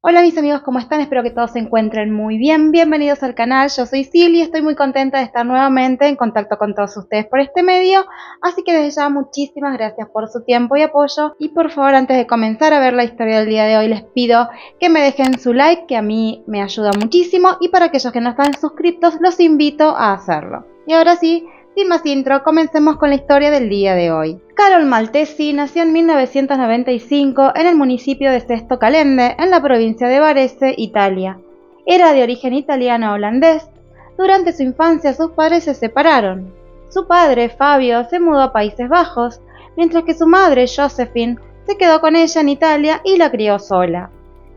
Hola mis amigos, ¿cómo están? Espero que todos se encuentren muy bien. Bienvenidos al canal, yo soy Sil y estoy muy contenta de estar nuevamente en contacto con todos ustedes por este medio. Así que desde ya muchísimas gracias por su tiempo y apoyo. Y por favor, antes de comenzar a ver la historia del día de hoy, les pido que me dejen su like, que a mí me ayuda muchísimo. Y para aquellos que no están suscritos, los invito a hacerlo. Y ahora sí, sin más intro, comencemos con la historia del día de hoy. Carol Maltesi nació en 1995 en el municipio de Sesto Calende, en la provincia de Varese, Italia. Era de origen italiano-holandés. Durante su infancia sus padres se separaron. Su padre, Fabio, se mudó a Países Bajos, mientras que su madre, Josephine, se quedó con ella en Italia y la crió sola.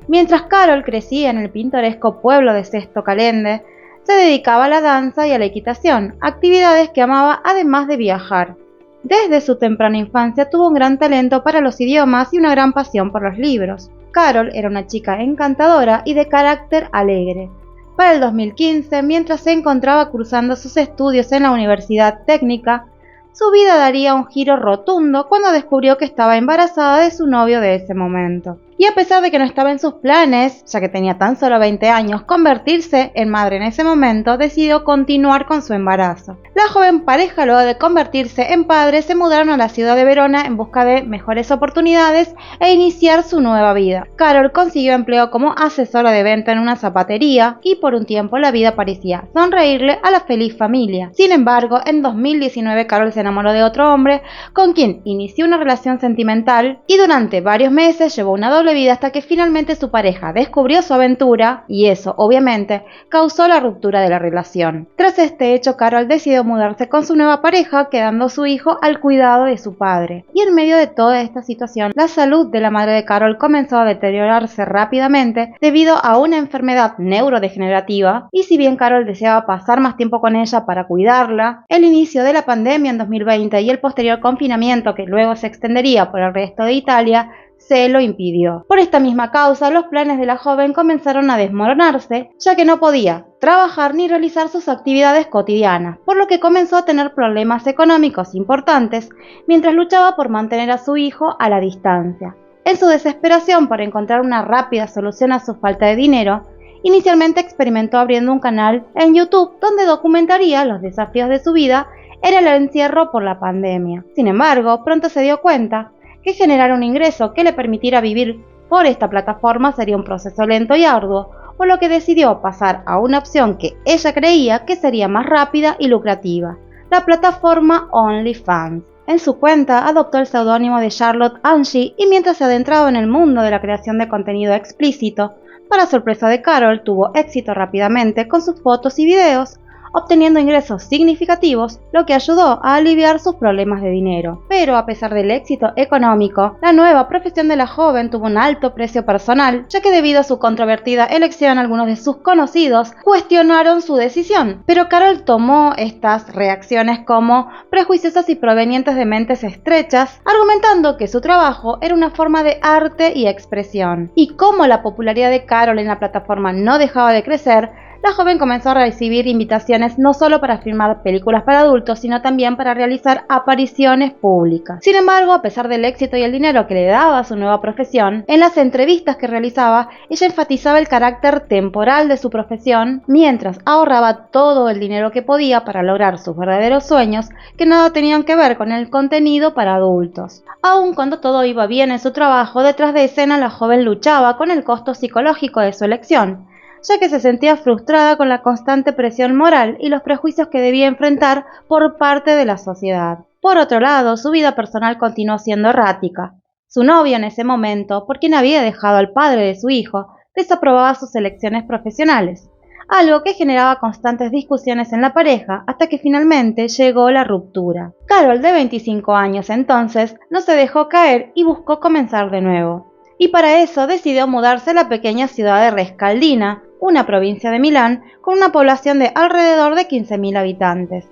Mientras Carol crecía en el pintoresco pueblo de Sesto Calende, se dedicaba a la danza y a la equitación, actividades que amaba además de viajar. Desde su temprana infancia tuvo un gran talento para los idiomas y una gran pasión por los libros. Carol era una chica encantadora y de carácter alegre. Para el 2015, mientras se encontraba cursando sus estudios en la Universidad Técnica, su vida daría un giro rotundo cuando descubrió que estaba embarazada de su novio de ese momento. Y a pesar de que no estaba en sus planes, ya que tenía tan solo 20 años, convertirse en madre en ese momento, decidió continuar con su embarazo. La joven pareja, luego de convertirse en padre, se mudaron a la ciudad de Verona en busca de mejores oportunidades e iniciar su nueva vida. Carol consiguió empleo como asesora de venta en una zapatería y por un tiempo la vida parecía sonreírle a la feliz familia. Sin embargo, en 2019 Carol se enamoró de otro hombre con quien inició una relación sentimental y durante varios meses llevó una doble vida hasta que finalmente su pareja descubrió su aventura y eso, obviamente, causó la ruptura de la relación. Tras este hecho, Carol decidió mudarse con su nueva pareja, quedando su hijo al cuidado de su padre. Y en medio de toda esta situación, la salud de la madre de Carol comenzó a deteriorarse rápidamente debido a una enfermedad neurodegenerativa, y si bien Carol deseaba pasar más tiempo con ella para cuidarla, el inicio de la pandemia en 2020 y el posterior confinamiento, que luego se extendería por el resto de Italia, se lo impidió. Por esta misma causa, los planes de la joven comenzaron a desmoronarse, ya que no podía trabajar ni realizar sus actividades cotidianas, por lo que comenzó a tener problemas económicos importantes mientras luchaba por mantener a su hijo a la distancia. En su desesperación por encontrar una rápida solución a su falta de dinero, inicialmente experimentó abriendo un canal en YouTube donde documentaría los desafíos de su vida en el encierro por la pandemia. Sin embargo, pronto se dio cuenta que generar un ingreso que le permitiera vivir por esta plataforma sería un proceso lento y arduo, por lo que decidió pasar a una opción que ella creía que sería más rápida y lucrativa: la plataforma OnlyFans. En su cuenta adoptó el seudónimo de Charlotte Angie y mientras se adentraba en el mundo de la creación de contenido explícito, para sorpresa de Carol, tuvo éxito rápidamente con sus fotos y videos, obteniendo ingresos significativos, lo que ayudó a aliviar sus problemas de dinero. Pero a pesar del éxito económico, la nueva profesión de la joven tuvo un alto precio personal, ya que debido a su controvertida elección, algunos de sus conocidos cuestionaron su decisión. Pero Carol tomó estas reacciones como prejuiciosas y provenientes de mentes estrechas, argumentando que su trabajo era una forma de arte y expresión. Y como la popularidad de Carol en la plataforma no dejaba de crecer, la joven comenzó a recibir invitaciones no solo para filmar películas para adultos, sino también para realizar apariciones públicas. Sin embargo, a pesar del éxito y el dinero que le daba su nueva profesión, en las entrevistas que realizaba, ella enfatizaba el carácter temporal de su profesión, mientras ahorraba todo el dinero que podía para lograr sus verdaderos sueños, que nada tenían que ver con el contenido para adultos. Aun cuando todo iba bien en su trabajo, detrás de escena la joven luchaba con el costo psicológico de su elección, ya que se sentía frustrada con la constante presión moral y los prejuicios que debía enfrentar por parte de la sociedad. Por otro lado, su vida personal continuó siendo errática. Su novio en ese momento, por quien había dejado al padre de su hijo, desaprobaba sus elecciones profesionales, algo que generaba constantes discusiones en la pareja hasta que finalmente llegó la ruptura. Carol, de 25 años entonces, no se dejó caer y buscó comenzar de nuevo. Y para eso decidió mudarse a la pequeña ciudad de Rescaldina, una provincia de Milán, con una población de alrededor de 15.000 habitantes.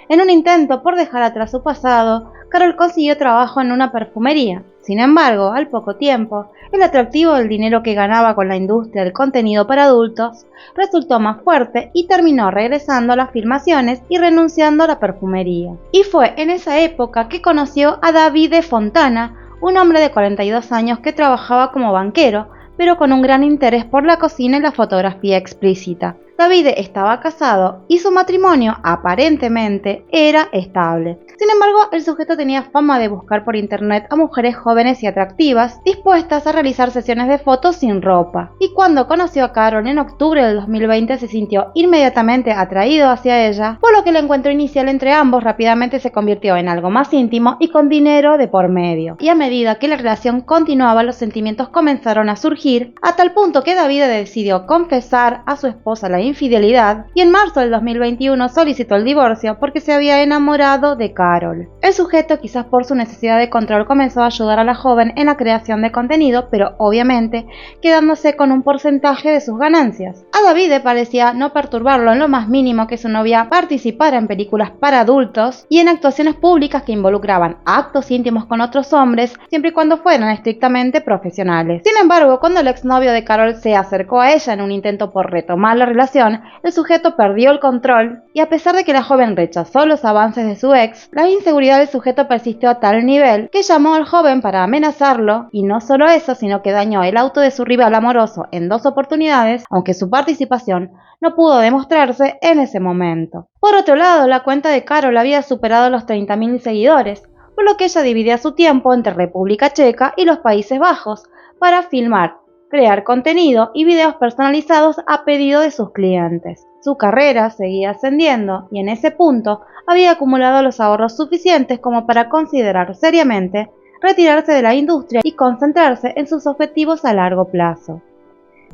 En un intento por dejar atrás su pasado, Carol consiguió trabajo en una perfumería. Sin embargo, al poco tiempo, el atractivo del dinero que ganaba con la industria del contenido para adultos resultó más fuerte y terminó regresando a las filmaciones y renunciando a la perfumería. Y fue en esa época que conoció a Davide Fontana, un hombre de 42 años que trabajaba como banquero, pero con un gran interés por la cocina y la fotografía explícita. Davide estaba casado y su matrimonio aparentemente era estable. Sin embargo, el sujeto tenía fama de buscar por internet a mujeres jóvenes y atractivas dispuestas a realizar sesiones de fotos sin ropa. Y cuando conoció a Carol en octubre del 2020 se sintió inmediatamente atraído hacia ella, por lo que el encuentro inicial entre ambos rápidamente se convirtió en algo más íntimo y con dinero de por medio. Y a medida que la relación continuaba, los sentimientos comenzaron a surgir, a tal punto que Davide decidió confesar a su esposa la infidelidad y en marzo del 2021 solicitó el divorcio porque se había enamorado de Carol. El sujeto, quizás por su necesidad de control, comenzó a ayudar a la joven en la creación de contenido, pero obviamente quedándose con un porcentaje de sus ganancias. A Davide parecía no perturbarlo en lo más mínimo que su novia participara en películas para adultos y en actuaciones públicas que involucraban actos íntimos con otros hombres, siempre y cuando fueran estrictamente profesionales. Sin embargo, cuando el exnovio de Carol se acercó a ella en un intento por retomar la relación, el sujeto perdió el control y a pesar de que la joven rechazó los avances de su ex, la inseguridad del sujeto persistió a tal nivel que llamó al joven para amenazarlo y no solo eso, sino que dañó el auto de su rival amoroso en 2 oportunidades, aunque su participación no pudo demostrarse en ese momento. Por otro lado, la cuenta de Carol había superado los 30.000 seguidores, por lo que ella dividía su tiempo entre República Checa y los Países Bajos para filmar, crear contenido y videos personalizados a pedido de sus clientes. Su carrera seguía ascendiendo y en ese punto había acumulado los ahorros suficientes como para considerar seriamente retirarse de la industria y concentrarse en sus objetivos a largo plazo.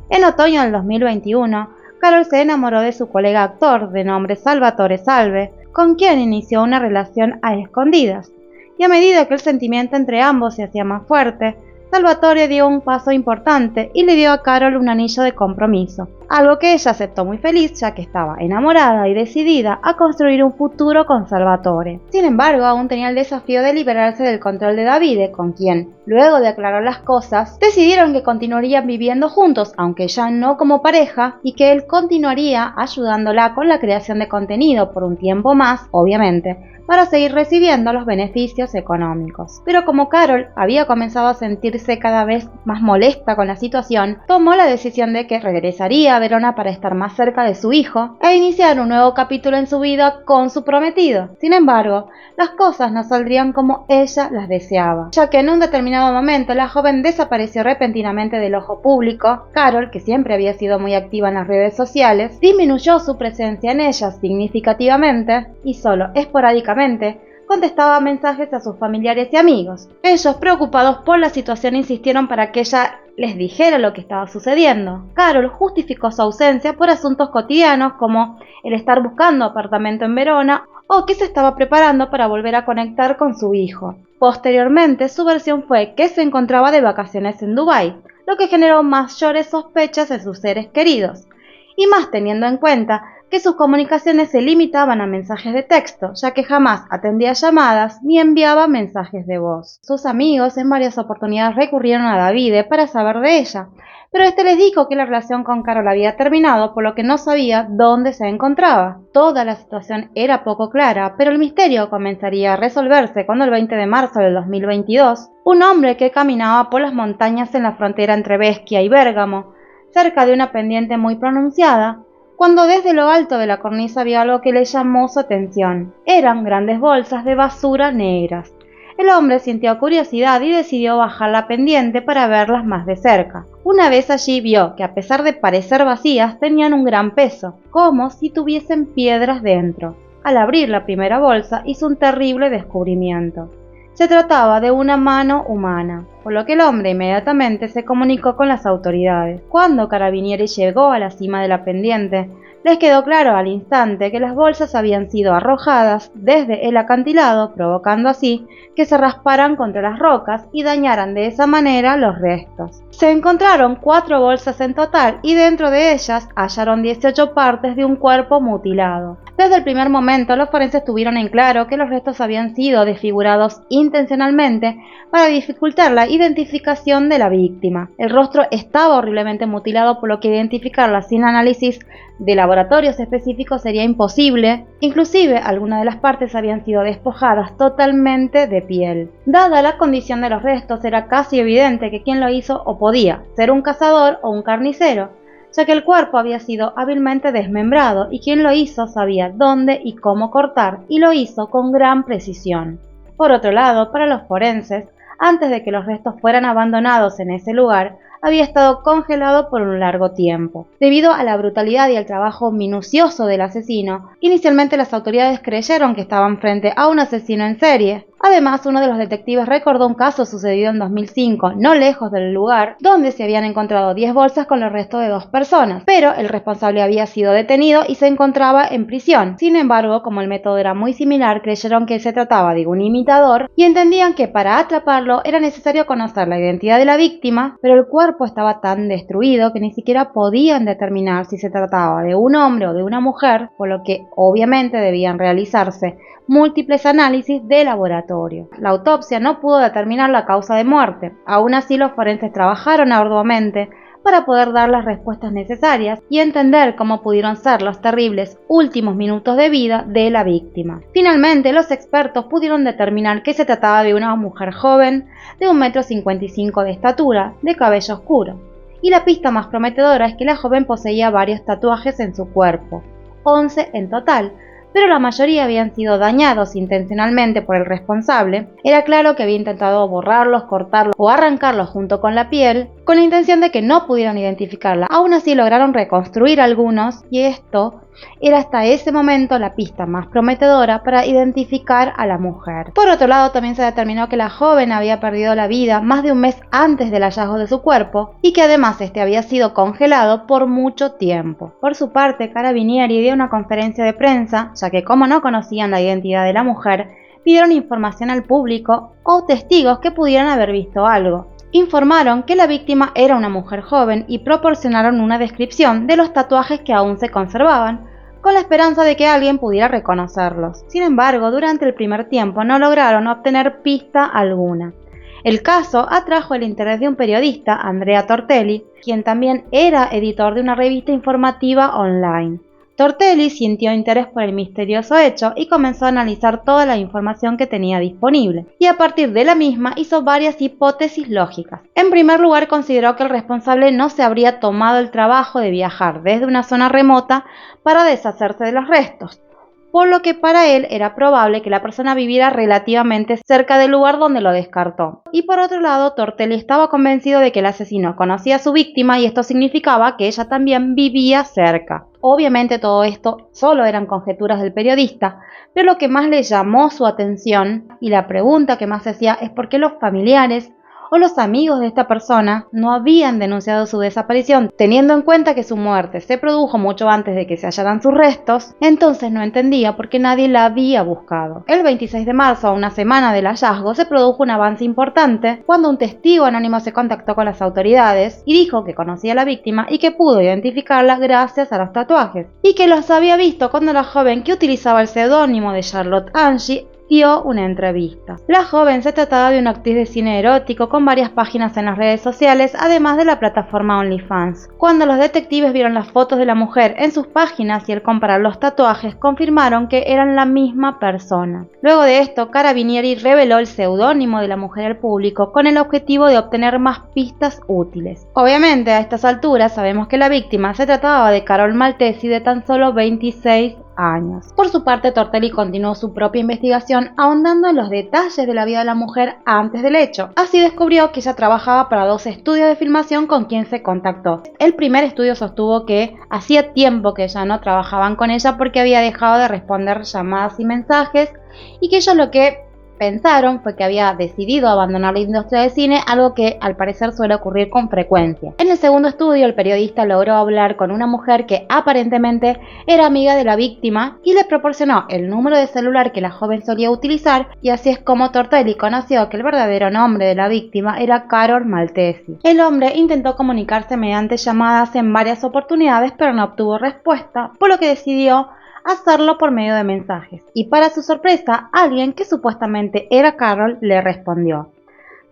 En otoño del 2021, Carol se enamoró de su colega actor de nombre Salvatore Salve, con quien inició una relación a escondidas, y a medida que el sentimiento entre ambos se hacía más fuerte, Salvatore dio un paso importante y le dio a Carol un anillo de compromiso, algo que ella aceptó muy feliz ya que estaba enamorada y decidida a construir un futuro con Salvatore. Sin embargo, aún tenía el desafío de liberarse del control de Davide, con quien, luego de aclarar las cosas, decidieron que continuarían viviendo juntos, aunque ya no como pareja, y que él continuaría ayudándola con la creación de contenido por un tiempo más, obviamente, para seguir recibiendo los beneficios económicos. Pero como Carol había comenzado a sentirse cada vez más molesta con la situación, tomó la decisión de que regresaría a Verona para estar más cerca de su hijo e iniciar un nuevo capítulo en su vida con su prometido. Sin embargo, las cosas no saldrían como ella las deseaba, ya que en un determinado momento la joven desapareció repentinamente del ojo público. Carol, que siempre había sido muy activa en las redes sociales, disminuyó su presencia en ellas significativamente y solo esporádicamente contestaba mensajes a sus familiares y amigos. Ellos, preocupados por la situación, insistieron para que ella les dijera lo que estaba sucediendo. Carol justificó su ausencia por asuntos cotidianos como el estar buscando apartamento en Verona o que se estaba preparando para volver a conectar con su hijo. Posteriormente, su versión fue que se encontraba de vacaciones en Dubái, lo que generó mayores sospechas en sus seres queridos, y más teniendo en cuenta que sus comunicaciones se limitaban a mensajes de texto, ya que jamás atendía llamadas ni enviaba mensajes de voz. Sus amigos en varias oportunidades recurrieron a Davide para saber de ella, pero este les dijo que la relación con Carol había terminado, por lo que no sabía dónde se encontraba. Toda la situación era poco clara, pero el misterio comenzaría a resolverse cuando el 20 de marzo del 2022, un hombre que caminaba por las montañas en la frontera entre Bestia y Bérgamo, cerca de una pendiente muy pronunciada, cuando desde lo alto de la cornisa vio algo que le llamó su atención. Eran grandes bolsas de basura negras. El hombre sintió curiosidad y decidió bajar la pendiente para verlas más de cerca. Una vez allí vio que a pesar de parecer vacías, tenían un gran peso, como si tuviesen piedras dentro. Al abrir la primera bolsa hizo un terrible descubrimiento. Se trataba de una mano humana, por lo que el hombre inmediatamente se comunicó con las autoridades. Cuando Carabinieri llegó a la cima de la pendiente, les quedó claro al instante que las bolsas habían sido arrojadas desde el acantilado, provocando así que se rasparan contra las rocas y dañaran de esa manera los restos. Se encontraron 4 bolsas en total y dentro de ellas hallaron 18 partes de un cuerpo mutilado. Desde el primer momento, los forenses tuvieron en claro que los restos habían sido desfigurados intencionalmente para dificultar la identificación de la víctima. El rostro estaba horriblemente mutilado, por lo que identificarla sin análisis de laboratorio laboratorios específicos sería imposible, inclusive algunas de las partes habían sido despojadas totalmente de piel. Dada la condición de los restos, era casi evidente que quien lo hizo o podía ser un cazador o un carnicero, ya que el cuerpo había sido hábilmente desmembrado y quien lo hizo sabía dónde y cómo cortar, y lo hizo con gran precisión. Por otro lado, para los forenses, antes de que los restos fueran abandonados en ese lugar, había estado congelado por un largo tiempo. Debido a la brutalidad y el trabajo minucioso del asesino, inicialmente las autoridades creyeron que estaban frente a un asesino en serie. Además, uno de los detectives recordó un caso sucedido en 2005, no lejos del lugar, donde se habían encontrado 10 bolsas con los restos de 2 personas, pero el responsable había sido detenido y se encontraba en prisión. Sin embargo, como el método era muy similar, creyeron que se trataba de un imitador y entendían que para atraparlo era necesario conocer la identidad de la víctima, pero el cuerpo estaba tan destruido que ni siquiera podían determinar si se trataba de un hombre o de una mujer, por lo que obviamente debían realizarse múltiples análisis de laboratorio. La autopsia no pudo determinar la causa de muerte. Aún así, los forenses trabajaron arduamente para poder dar las respuestas necesarias y entender cómo pudieron ser los terribles últimos minutos de vida de la víctima. Finalmente, los expertos pudieron determinar que se trataba de una mujer joven de 1,55 m de estatura, de cabello oscuro. Y la pista más prometedora es que la joven poseía varios tatuajes en su cuerpo, 11 en total, pero la mayoría habían sido dañados intencionalmente por el responsable. Era claro que había intentado borrarlos, cortarlos o arrancarlos junto con la piel, con la intención de que no pudieran identificarla. Aún así lograron reconstruir algunos, y esto era hasta ese momento la pista más prometedora para identificar a la mujer. Por otro lado, también se determinó que la joven había perdido la vida más de un mes antes del hallazgo de su cuerpo y que además este había sido congelado por mucho tiempo. Por su parte, Carabinieri dio una conferencia de prensa, ya que como no conocían la identidad de la mujer, pidieron información al público o testigos que pudieran haber visto algo. Informaron que la víctima era una mujer joven y proporcionaron una descripción de los tatuajes que aún se conservaban, con la esperanza de que alguien pudiera reconocerlos. Sin embargo, durante el primer tiempo no lograron obtener pista alguna. El caso atrajo el interés de un periodista, Andrea Tortelli, quien también era editor de una revista informativa online. Tortelli sintió interés por el misterioso hecho y comenzó a analizar toda la información que tenía disponible, y a partir de la misma hizo varias hipótesis lógicas. En primer lugar, consideró que el responsable no se habría tomado el trabajo de viajar desde una zona remota para deshacerse de los restos, por lo que para él era probable que la persona viviera relativamente cerca del lugar donde lo descartó. Y por otro lado, Tortelli estaba convencido de que el asesino conocía a su víctima y esto significaba que ella también vivía cerca. Obviamente todo esto solo eran conjeturas del periodista, pero lo que más le llamó su atención y la pregunta que más se hacía es por qué los familiares o los amigos de esta persona no habían denunciado su desaparición, teniendo en cuenta que su muerte se produjo mucho antes de que se hallaran sus restos. Entonces no entendía por qué nadie la había buscado. El 26 de marzo, a una semana del hallazgo, se produjo un avance importante cuando un testigo anónimo se contactó con las autoridades y dijo que conocía a la víctima y que pudo identificarla gracias a los tatuajes, y que los había visto cuando la joven, que utilizaba el seudónimo de Charlotte Angie, dio una entrevista. La joven se trataba de una actriz de cine erótico con varias páginas en las redes sociales, además de la plataforma OnlyFans. Cuando los detectives vieron las fotos de la mujer en sus páginas y al comparar los tatuajes, confirmaron que eran la misma persona. Luego de esto, Carabinieri reveló el seudónimo de la mujer al público con el objetivo de obtener más pistas útiles. Obviamente, a estas alturas sabemos que la víctima se trataba de Carol Maltesi, de tan solo 26 años. Por su parte, Tortelli continuó su propia investigación ahondando en los detalles de la vida de la mujer antes del hecho. Así descubrió que ella trabajaba para 2 estudios de filmación con quien se contactó. El primer estudio sostuvo que hacía tiempo que ya no trabajaban con ella porque había dejado de responder llamadas y mensajes, y que ellos lo que pensaron fue que había decidido abandonar la industria del cine, algo que al parecer suele ocurrir con frecuencia. En el segundo estudio, el periodista logró hablar con una mujer que aparentemente era amiga de la víctima y le proporcionó el número de celular que la joven solía utilizar, y así es como Tortelli conoció que el verdadero nombre de la víctima era Carol Maltesi. El hombre intentó comunicarse mediante llamadas en varias oportunidades, pero no obtuvo respuesta, por lo que decidió hacerlo por medio de mensajes, y para su sorpresa, alguien que supuestamente era Carol le respondió.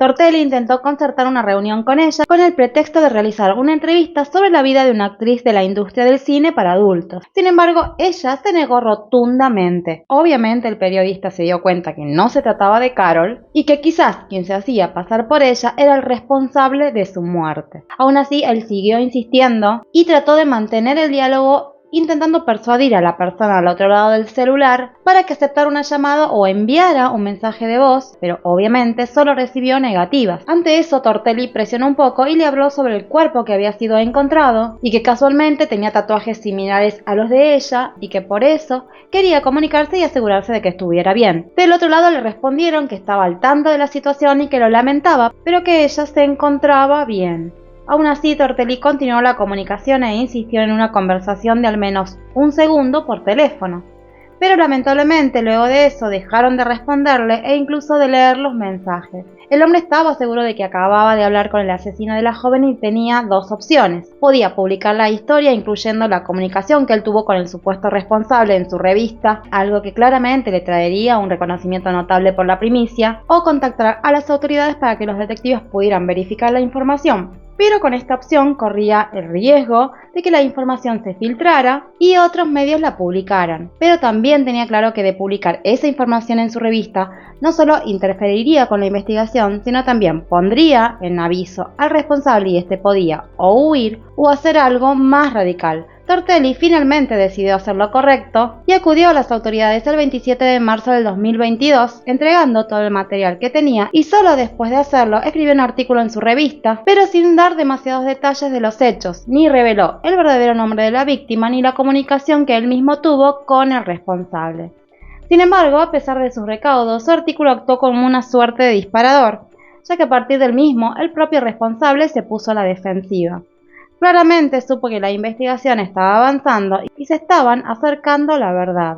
Tortelli intentó concertar una reunión con ella con el pretexto de realizar una entrevista sobre la vida de una actriz de la industria del cine para adultos. Sin embargo, ella se negó rotundamente. Obviamente el periodista se dio cuenta que no se trataba de Carol y que quizás quien se hacía pasar por ella era el responsable de su muerte. Aún así, él siguió insistiendo y trató de mantener el diálogo, intentando persuadir a la persona al otro lado del celular para que aceptara una llamada o enviara un mensaje de voz, pero obviamente solo recibió negativas. Ante eso, Tortelli presionó un poco y le habló sobre el cuerpo que había sido encontrado y que casualmente tenía tatuajes similares a los de ella y que por eso quería comunicarse y asegurarse de que estuviera bien. Del otro lado le respondieron que estaba al tanto de la situación y que lo lamentaba, pero que ella se encontraba bien. Aún así, Tortelli continuó la comunicación e insistió en una conversación de al menos un segundo por teléfono. Pero lamentablemente luego de eso dejaron de responderle e incluso de leer los mensajes. El hombre estaba seguro de que acababa de hablar con el asesino de la joven y tenía dos opciones. Podía publicar la historia incluyendo la comunicación que él tuvo con el supuesto responsable en su revista, algo que claramente le traería un reconocimiento notable por la primicia, o contactar a las autoridades para que los detectives pudieran verificar la información. Pero con esta opción corría el riesgo de que la información se filtrara y otros medios la publicaran. Pero también tenía claro que de publicar esa información en su revista no solo interferiría con la investigación, sino también pondría en aviso al responsable y este podía o huir o hacer algo más radical. Tortelli finalmente decidió hacer lo correcto y acudió a las autoridades el 27 de marzo del 2022, entregando todo el material que tenía y solo después de hacerlo escribió un artículo en su revista, pero sin dar demasiados detalles de los hechos, ni reveló el verdadero nombre de la víctima ni la comunicación que él mismo tuvo con el responsable. Sin embargo, a pesar de sus recaudos, su artículo actuó como una suerte de disparador, ya que a partir del mismo el propio responsable se puso a la defensiva. Claramente supo que la investigación estaba avanzando y se estaban acercando a la verdad.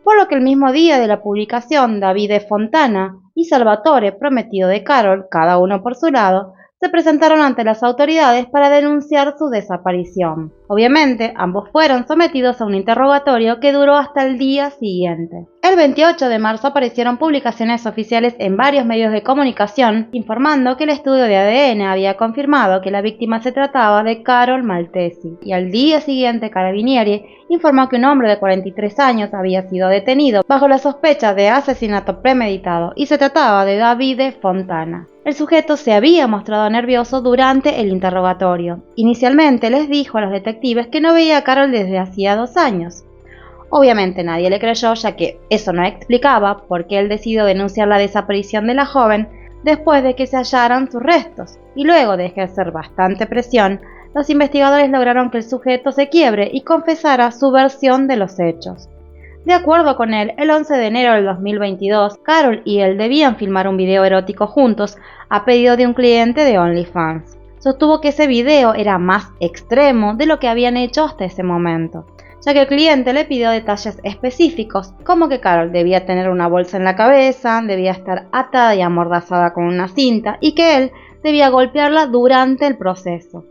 Por lo que el mismo día de la publicación, Davide Fontana y Salvatore, prometido de Carol, cada uno por su lado, se presentaron ante las autoridades para denunciar su desaparición. Obviamente, ambos fueron sometidos a un interrogatorio que duró hasta el día siguiente. El 28 de marzo aparecieron publicaciones oficiales en varios medios de comunicación informando que el estudio de ADN había confirmado que la víctima se trataba de Carol Maltesi, y al día siguiente Carabinieri informó que un hombre de 43 años había sido detenido bajo la sospecha de asesinato premeditado y se trataba de Davide Fontana. El sujeto se había mostrado nervioso durante el interrogatorio. Inicialmente les dijo a los detectives que no veía a Carol desde hacía 2 años. Obviamente nadie le creyó, ya que eso no explicaba por qué él decidió denunciar la desaparición de la joven después de que se hallaran sus restos. Y luego de ejercer bastante presión, los investigadores lograron que el sujeto se quiebre y confesara su versión de los hechos. De acuerdo con él, el 11 de enero del 2022, Carol y él debían filmar un video erótico juntos a pedido de un cliente de OnlyFans. Sostuvo que ese video era más extremo de lo que habían hecho hasta ese momento, ya que el cliente le pidió detalles específicos, como que Carol debía tener una bolsa en la cabeza, debía estar atada y amordazada con una cinta y que él debía golpearla durante el proceso.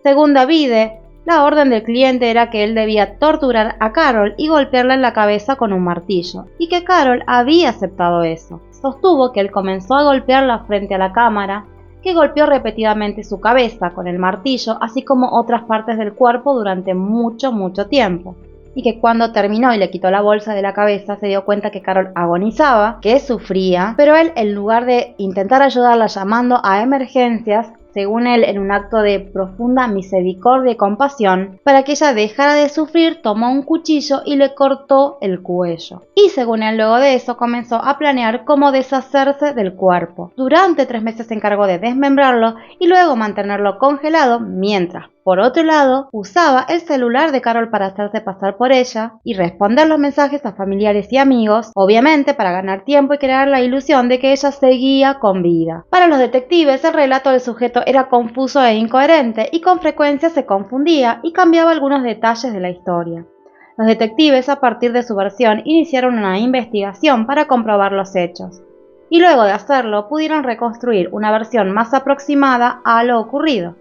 Según Davide, la orden del cliente era que él debía torturar a Carol y golpearla en la cabeza con un martillo, y que Carol había aceptado eso. Sostuvo que él comenzó a golpearla frente a la cámara, que golpeó repetidamente su cabeza con el martillo, así como otras partes del cuerpo durante mucho tiempo, y que cuando terminó y le quitó la bolsa de la cabeza se dio cuenta que Carol agonizaba, que sufría, pero él, en lugar de intentar ayudarla llamando a emergencias, según él, en un acto de profunda misericordia y compasión, para que ella dejara de sufrir, tomó un cuchillo y le cortó el cuello. Y según él, luego de eso, comenzó a planear cómo deshacerse del cuerpo. Durante 3 meses se encargó de desmembrarlo y luego mantenerlo congelado, mientras, por otro lado, usaba el celular de Carol para hacerse pasar por ella y responder los mensajes a familiares y amigos, obviamente para ganar tiempo y crear la ilusión de que ella seguía con vida. Para los detectives, el relato del sujeto era confuso e incoherente y con frecuencia se confundía y cambiaba algunos detalles de la historia. Los detectives, a partir de su versión, iniciaron una investigación para comprobar los hechos, y luego de hacerlo pudieron reconstruir una versión más aproximada a lo ocurrido.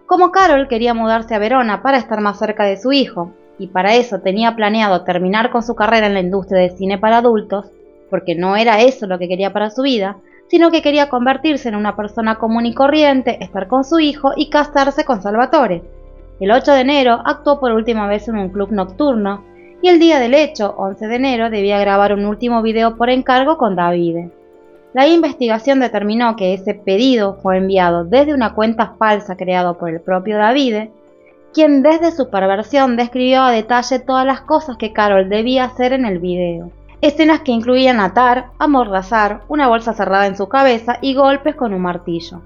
Como Carol quería mudarse a Verona para estar más cerca de su hijo, y para eso tenía planeado terminar con su carrera en la industria del cine para adultos, porque no era eso lo que quería para su vida, sino que quería convertirse en una persona común y corriente, estar con su hijo y casarse con Salvatore. El 8 de enero actuó por última vez en un club nocturno y el día del hecho, 11 de enero, debía grabar un último video por encargo con Davide. La investigación determinó que ese pedido fue enviado desde una cuenta falsa creada por el propio Davide, quien desde su perversión describió a detalle todas las cosas que Carol debía hacer en el video. Escenas que incluían atar, amordazar, una bolsa cerrada en su cabeza y golpes con un martillo.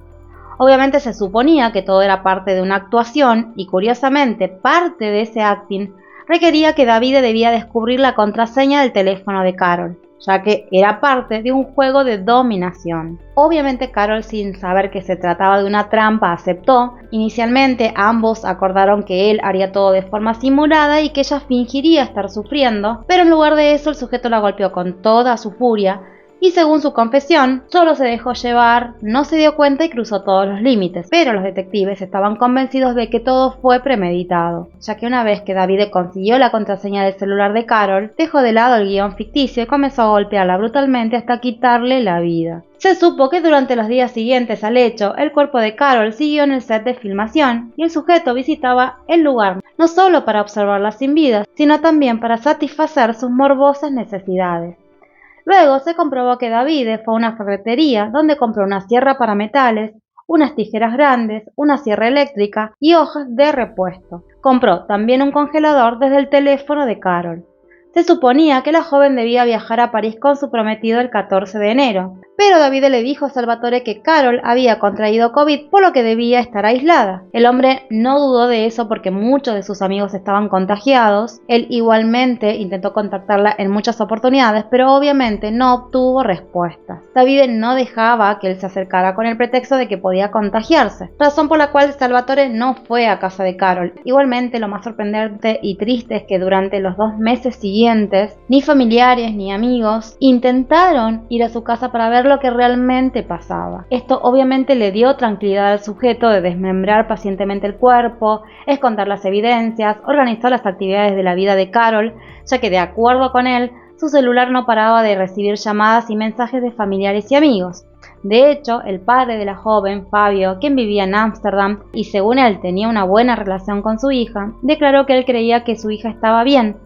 Obviamente se suponía que todo era parte de una actuación y curiosamente parte de ese acting requería que Davide debía descubrir la contraseña del teléfono de Carol, ya que era parte de un juego de dominación. Obviamente Carol, sin saber que se trataba de una trampa, aceptó. Inicialmente ambos acordaron que él haría todo de forma simulada y que ella fingiría estar sufriendo, pero en lugar de eso el sujeto la golpeó con toda su furia y según su confesión, solo se dejó llevar, no se dio cuenta y cruzó todos los límites, pero los detectives estaban convencidos de que todo fue premeditado, ya que una vez que Davide consiguió la contraseña del celular de Carol, dejó de lado el guión ficticio y comenzó a golpearla brutalmente hasta quitarle la vida. Se supo que durante los días siguientes al hecho, el cuerpo de Carol siguió en el set de filmación y el sujeto visitaba el lugar no solo para observarla sin vida, sino también para satisfacer sus morbosas necesidades. Luego se comprobó que Davide fue a una ferretería donde compró una sierra para metales, unas tijeras grandes, una sierra eléctrica y hojas de repuesto. Compró también un congelador desde el teléfono de Carol. Se suponía que la joven debía viajar a París con su prometido el 14 de enero, pero Davide le dijo a Salvatore que Carol había contraído COVID, por lo que debía estar aislada. El hombre no dudó de eso porque muchos de sus amigos estaban contagiados. Él igualmente intentó contactarla en muchas oportunidades, pero obviamente no obtuvo respuestas. Davide no dejaba que él se acercara con el pretexto de que podía contagiarse, razón por la cual Salvatore no fue a casa de Carol. Igualmente, lo más sorprendente y triste es que durante los 2 meses siguientes, ni familiares ni amigos intentaron ir a su casa para ver lo que realmente pasaba. Esto obviamente le dio tranquilidad al sujeto de desmembrar pacientemente el cuerpo, esconder las evidencias, organizar las actividades de la vida de Carol, ya que de acuerdo con él, su celular no paraba de recibir llamadas y mensajes de familiares y amigos. De hecho, el padre de la joven, Fabio, quien vivía en Ámsterdam y según él tenía una buena relación con su hija, declaró que él creía que su hija estaba bien,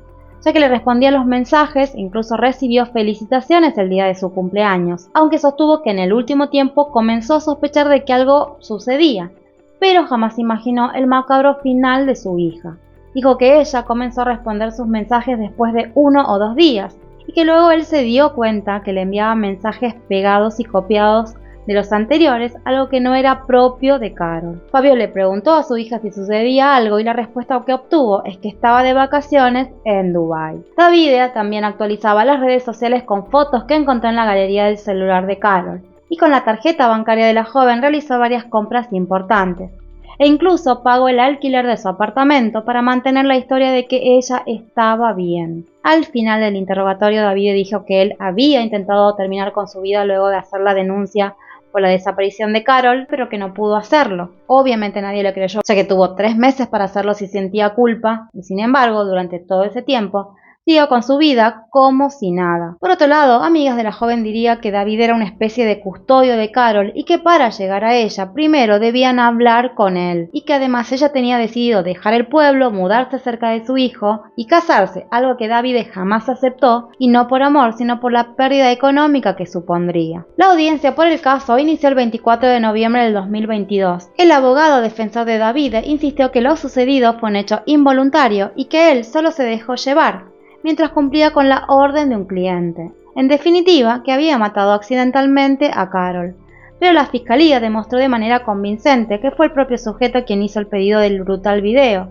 ya que le respondía a los mensajes e incluso recibió felicitaciones el día de su cumpleaños, aunque sostuvo que en el último tiempo comenzó a sospechar de que algo sucedía, pero jamás imaginó el macabro final de su hija. Dijo que ella comenzó a responder sus mensajes después de 1 o 2 días, y que luego él se dio cuenta que le enviaba mensajes pegados y copiados de los anteriores, algo que no era propio de Carol. Fabio le preguntó a su hija si sucedía algo y la respuesta que obtuvo es que estaba de vacaciones en Dubái. Davide también actualizaba las redes sociales con fotos que encontró en la galería del celular de Carol, y con la tarjeta bancaria de la joven realizó varias compras importantes, e incluso pagó el alquiler de su apartamento para mantener la historia de que ella estaba bien. Al final del interrogatorio, Davide dijo que él había intentado terminar con su vida luego de hacer la denuncia por la desaparición de Carol, pero que no pudo hacerlo. Obviamente nadie le creyó, ya que tuvo 3 meses para hacerlo si sentía culpa, y sin embargo, durante todo ese tiempo, siguió con su vida como si nada. Por otro lado, amigas de la joven diría que David era una especie de custodio de Carol y que para llegar a ella primero debían hablar con él, y que además ella tenía decidido dejar el pueblo, mudarse cerca de su hijo y casarse, algo que David jamás aceptó, y no por amor sino por la pérdida económica que supondría. La audiencia por el caso inició el 24 de noviembre del 2022. El abogado defensor de David insistió que lo sucedido fue un hecho involuntario y que él solo se dejó llevar mientras cumplía con la orden de un cliente. En definitiva, que había matado accidentalmente a Carol. Pero la fiscalía demostró de manera convincente que fue el propio sujeto quien hizo el pedido del brutal video,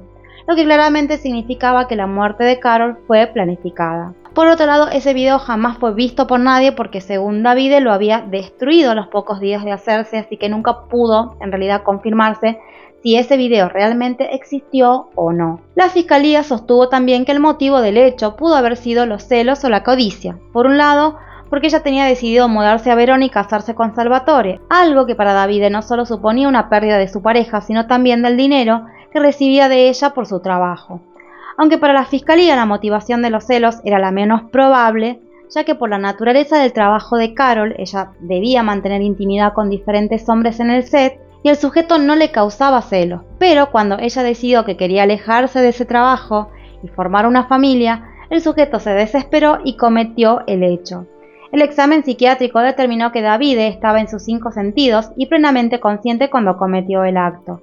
lo que claramente significaba que la muerte de Carol fue planificada. Por otro lado, ese video jamás fue visto por nadie porque según Davide lo había destruido a los pocos días de hacerse, así que nunca pudo en realidad confirmarse si ese video realmente existió o no. La fiscalía sostuvo también que el motivo del hecho pudo haber sido los celos o la codicia. Por un lado, porque ella tenía decidido mudarse a Verona y casarse con Salvatore, algo que para Davide no solo suponía una pérdida de su pareja, sino también del dinero que recibía de ella por su trabajo. Aunque para la fiscalía la motivación de los celos era la menos probable, ya que por la naturaleza del trabajo de Carol, ella debía mantener intimidad con diferentes hombres en el set y el sujeto no le causaba celos. Pero cuando ella decidió que quería alejarse de ese trabajo y formar una familia, el sujeto se desesperó y cometió el hecho. El examen psiquiátrico determinó que Davide estaba en sus 5 sentidos y plenamente consciente cuando cometió el acto.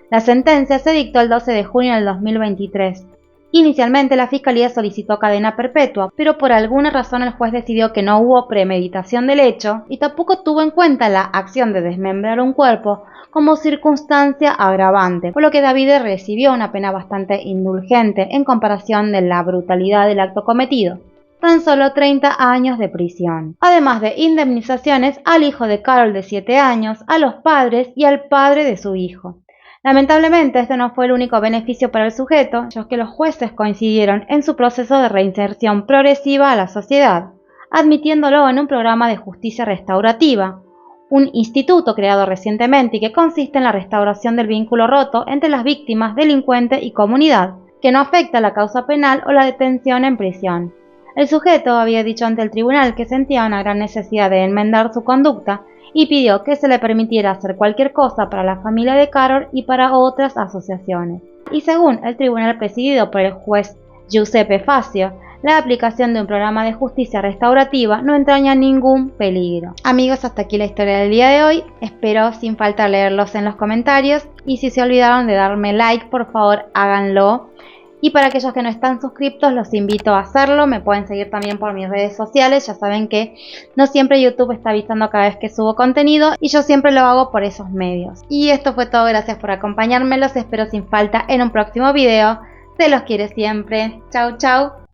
La sentencia se dictó el 12 de junio del 2023. Inicialmente la Fiscalía solicitó cadena perpetua, pero por alguna razón el juez decidió que no hubo premeditación del hecho y tampoco tuvo en cuenta la acción de desmembrar un cuerpo como circunstancia agravante, por lo que Davide recibió una pena bastante indulgente en comparación de la brutalidad del acto cometido. Tan solo 30 años de prisión, además de indemnizaciones al hijo de Carol de 7 años, a los padres y al padre de su hijo. Lamentablemente, este no fue el único beneficio para el sujeto, ya que los jueces coincidieron en su proceso de reinserción progresiva a la sociedad, admitiéndolo en un programa de justicia restaurativa, un instituto creado recientemente y que consiste en la restauración del vínculo roto entre las víctimas, delincuente y comunidad, que no afecta la causa penal o la detención en prisión. El sujeto había dicho ante el tribunal que sentía una gran necesidad de enmendar su conducta y pidió que se le permitiera hacer cualquier cosa para la familia de Carol y para otras asociaciones. Y según el tribunal presidido por el juez Giuseppe Facio, la aplicación de un programa de justicia restaurativa no entraña ningún peligro. Amigos, hasta aquí la historia del día de hoy. Espero sin falta leerlos en los comentarios y si se olvidaron de darme like, por favor háganlo. Y para aquellos que no están suscriptos, los invito a hacerlo. Me pueden seguir también por mis redes sociales. Ya saben que no siempre YouTube está avisando cada vez que subo contenido y yo siempre lo hago por esos medios. Y esto fue todo. Gracias por acompañarme. Los espero sin falta en un próximo video. Se los quiere siempre. Chau, chau.